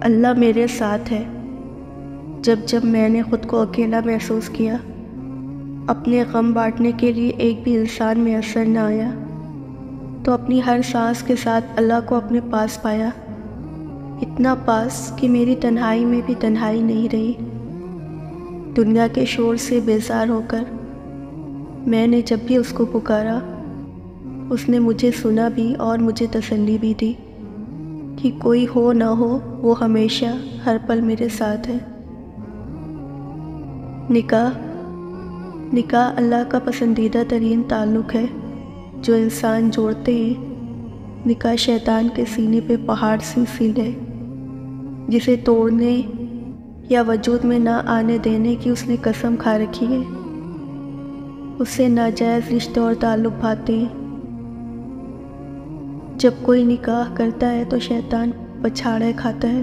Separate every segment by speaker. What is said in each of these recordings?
Speaker 1: اللہ میرے ساتھ ہے۔ جب جب میں نے خود کو اکیلا محسوس کیا، اپنے غم بانٹنے کے لیے ایک بھی انسان میسر نہ آیا، تو اپنی ہر سانس کے ساتھ اللہ کو اپنے پاس پایا، اتنا پاس کہ میری تنہائی میں بھی تنہائی نہیں رہی۔ دنیا کے شور سے بیزار ہو کر میں نے جب بھی اس کو پکارا، اس نے مجھے سنا بھی اور مجھے تسلی بھی دی کہ کوئی ہو نہ ہو وہ ہمیشہ ہر پل میرے ساتھ ہے۔ نکاح اللہ کا پسندیدہ ترین تعلق ہے جو انسان جوڑتے ہیں۔ نکاح شیطان کے سینے پہ پہاڑ سی سیل ہے جسے توڑنے یا وجود میں نہ آنے دینے کی اس نے قسم کھا رکھی ہے۔ اس سے ناجائز رشتے اور تعلق بھاتے ہیں۔ جب کوئی نکاح کرتا ہے تو شیطان پچھاڑے کھاتا ہے،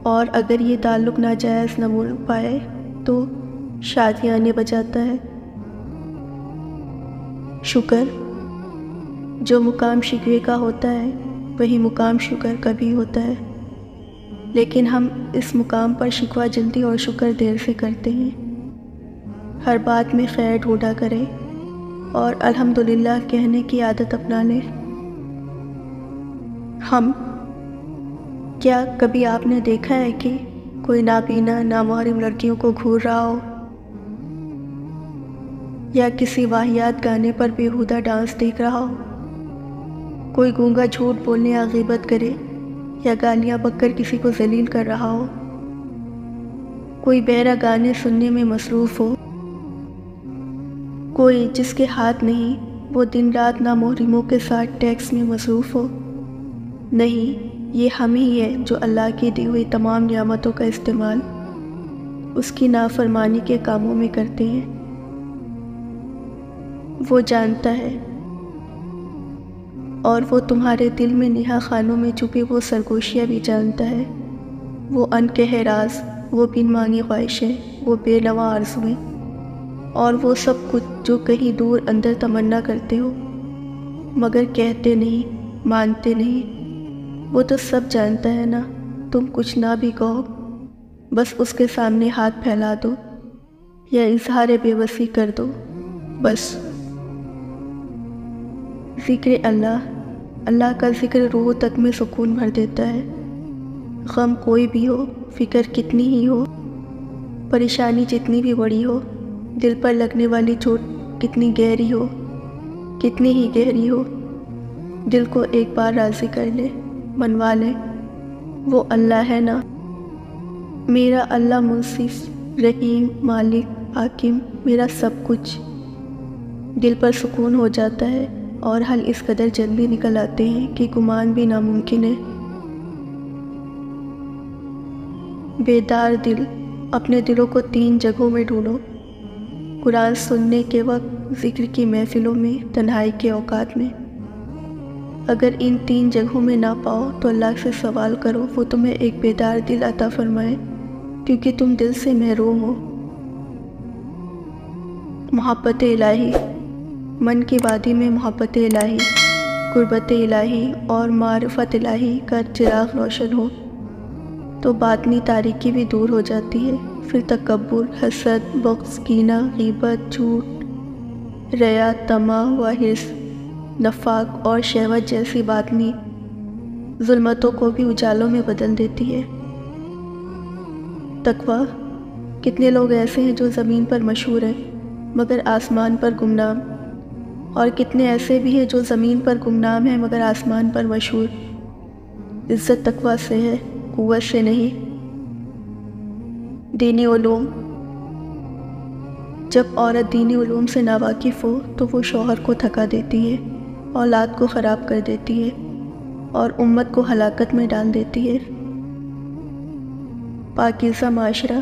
Speaker 1: اور اگر یہ تعلق ناجائز نہ مل پائے تو شادیانے بجاتا ہے۔ شکر جو مقام شکوے کا ہوتا ہے وہی مقام شکر کا بھی ہوتا ہے، لیکن ہم اس مقام پر شکوہ جلدی اور شکر دیر سے کرتے ہیں۔ ہر بات میں خیر ڈھونڈا کریں اور الحمدللہ کہنے کی عادت اپنا لیں۔ کیا کبھی آپ نے دیکھا ہے کہ کوئی نابینا نامحرم لڑکیوں کو گھور رہا ہو، یا کسی واہیات گانے پر بیہودہ ڈانس دیکھ رہا ہو؟ کوئی گونگا جھوٹ بولنے یا غیبت کرے یا گالیاں بک کر کسی کو ذلیل کر رہا ہو؟ کوئی بہرا گانے سننے میں مصروف ہو؟ کوئی جس کے ہاتھ نہیں وہ دن رات نامحرموں کے ساتھ ٹیکس میں مصروف ہو؟ نہیں، یہ ہم ہی ہیں جو اللہ کی دی ہوئی تمام نعمتوں کا استعمال اس کی نافرمانی کے کاموں میں کرتے ہیں۔ وہ جانتا ہے، اور وہ تمہارے دل میں نہا خانوں میں چھپی وہ سرگوشیاں بھی جانتا ہے، وہ انکہے راز، وہ بن مانگی خواہشیں، وہ بے نوا آرزویں، اور وہ سب کچھ جو کہیں دور اندر تمنا کرتے ہو مگر کہتے نہیں، مانتے نہیں۔ وہ تو سب جانتا ہے نا، تم کچھ نہ بھی کہو، بس اس کے سامنے ہاتھ پھیلا دو یا اظہار بے بسی کر دو، بس۔ ذکر اللہ کا ذکر روح تک میں سکون بھر دیتا ہے۔ غم کوئی بھی ہو، فکر کتنی ہی ہو، پریشانی جتنی بھی بڑی ہو، دل پر لگنے والی چوٹ کتنی گہری ہو، کتنی ہی گہری ہو، دل کو ایک بار راضی کر لے، منوا لے۔ وہ اللہ ہے نا، میرا اللہ منصف، رحیم، مالک، حاکم، میرا سب کچھ۔ دل پر سکون ہو جاتا ہے اور حل اس قدر جلدی نکل آتے ہیں کہ گمان بھی ناممکن ہے۔ بیدار دل، اپنے دلوں کو 3 جگہوں میں ڈھونڈو: قرآن سننے کے وقت، ذکر کی محفلوں میں، تنہائی کے اوقات میں۔ اگر ان 3 جگہوں میں نہ پاؤ تو اللہ سے سوال کرو وہ تمہیں ایک بیدار دل عطا فرمائے، کیونکہ تم دل سے محروم ہو۔ محبت الہی، من کی وادی میں محبت الہی، قربت الہی اور معرفت الہی کا چراغ روشن ہو تو باطنی تاریکی بھی دور ہو جاتی ہے۔ پھر تکبر، حسد، بغض، کینہ، غیبت، جھوٹ، ریا، طمع و حرص، نفاق اور شہوت جیسی باطنی ظلمتوں کو بھی اجالوں میں بدل دیتی ہے۔ تقویٰ، کتنے لوگ ایسے ہیں جو زمین پر مشہور ہیں مگر آسمان پر گمنام، اور کتنے ایسے بھی ہیں جو زمین پر گمنام ہیں مگر آسمان پر مشہور۔ عزت تقویٰ سے ہے، قوت سے نہیں۔ دینی علوم، جب عورت دینی علوم سے ناواقف ہو تو وہ شوہر کو تھکا دیتی ہے، اولاد کو خراب کر دیتی ہے اور امت کو ہلاکت میں ڈال دیتی ہے۔ پاکیزہ معاشرہ،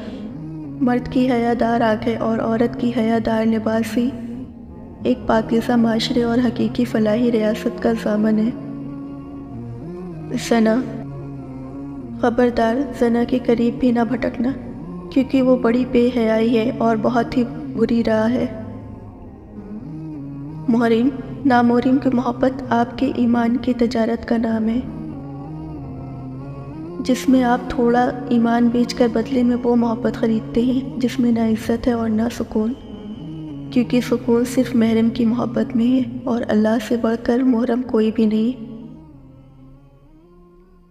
Speaker 1: مرد کی حیادار آنکھیں اور عورت کی حیادار لباس ہی ایک پاکیزہ معاشرے اور حقیقی فلاحی ریاست کا ضامن ہے۔ زنا، خبردار، زنا کے قریب بھی نہ بھٹکنا، کیونکہ وہ بڑی بے حیائی ہے اور بہت ہی بری راہ ہے۔ محرم، نامحرم کی محبت آپ کے ایمان کی تجارت کا نام ہے۔ جس میں آپ تھوڑا ایمان بیچ کر بدلے میں وہ محبت خریدتے ہیں جس میں نہ عزت ہے اور نہ سکون، کیونکہ سکون صرف محرم کی محبت میں ہے اور اللہ سے بڑھ کر محرم کوئی بھی نہیں۔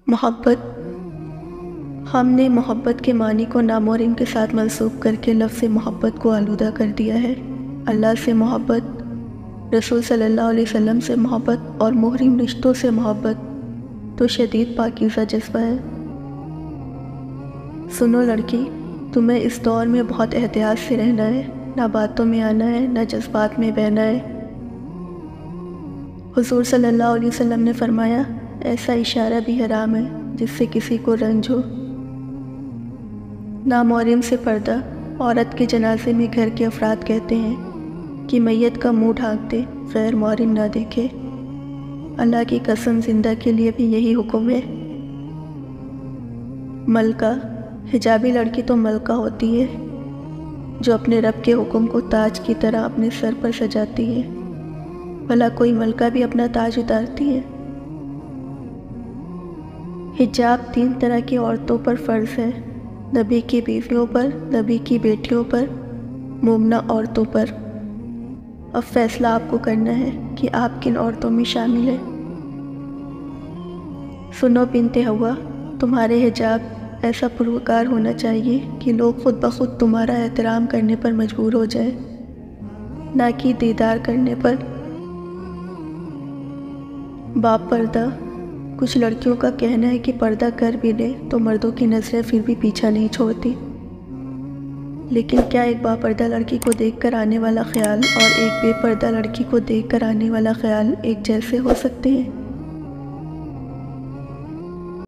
Speaker 1: محبت، ہم نے محبت کے معنی کو نامحرم کے ساتھ منسوب کر کے لفظ محبت کو آلودہ کر دیا ہے۔ اللہ سے محبت، رسول صلی اللہ علیہ وسلم سے محبت اور محرم رشتوں سے محبت تو شدید پاکیزہ جذبہ ہے۔ سنو لڑکی، تمہیں اس دور میں بہت احتیاط سے رہنا ہے، نہ باتوں میں آنا ہے نہ جذبات میں بہنا ہے۔ حضور صلی اللہ علیہ وسلم نے فرمایا، ایسا اشارہ بھی حرام ہے جس سے کسی کو رنج ہو۔ نامحرم سے پردہ، عورت کے جنازے میں گھر کے افراد کہتے ہیں کہ میت کا منہ ڈھانک دے، غیر محرم نہ دیکھے۔ اللہ کی قسم زندہ کے لیے بھی یہی حکم ہے۔ ملکہ، حجابی لڑکی تو ملکہ ہوتی ہے جو اپنے رب کے حکم کو تاج کی طرح اپنے سر پر سجاتی ہے۔ بھلا کوئی ملکہ بھی اپنا تاج اتارتی ہے؟ حجاب 3 طرح کی عورتوں پر فرض ہے، نبی کی بیویوں پر، نبی کی بیٹیوں پر، مومنہ عورتوں پر۔ اب فیصلہ آپ کو کرنا ہے کہ آپ کن عورتوں میں شامل ہیں۔ سنو بنت ہوا، تمہارے حجاب ایسا پروکار ہونا چاہیے کہ لوگ خود بخود تمہارا احترام کرنے پر مجبور ہو جائیں، نہ کہ دیدار کرنے پر۔ باب پردہ، کچھ لڑکیوں کا کہنا ہے کہ پردہ کر بھی لے تو مردوں کی نظریں پھر بھی پیچھا نہیں چھوڑتی، لیکن کیا ایک با پردہ لڑکی کو دیکھ کر آنے والا خیال اور ایک بے پردہ لڑکی کو دیکھ کر آنے والا خیال ایک جیسے ہو سکتے ہیں؟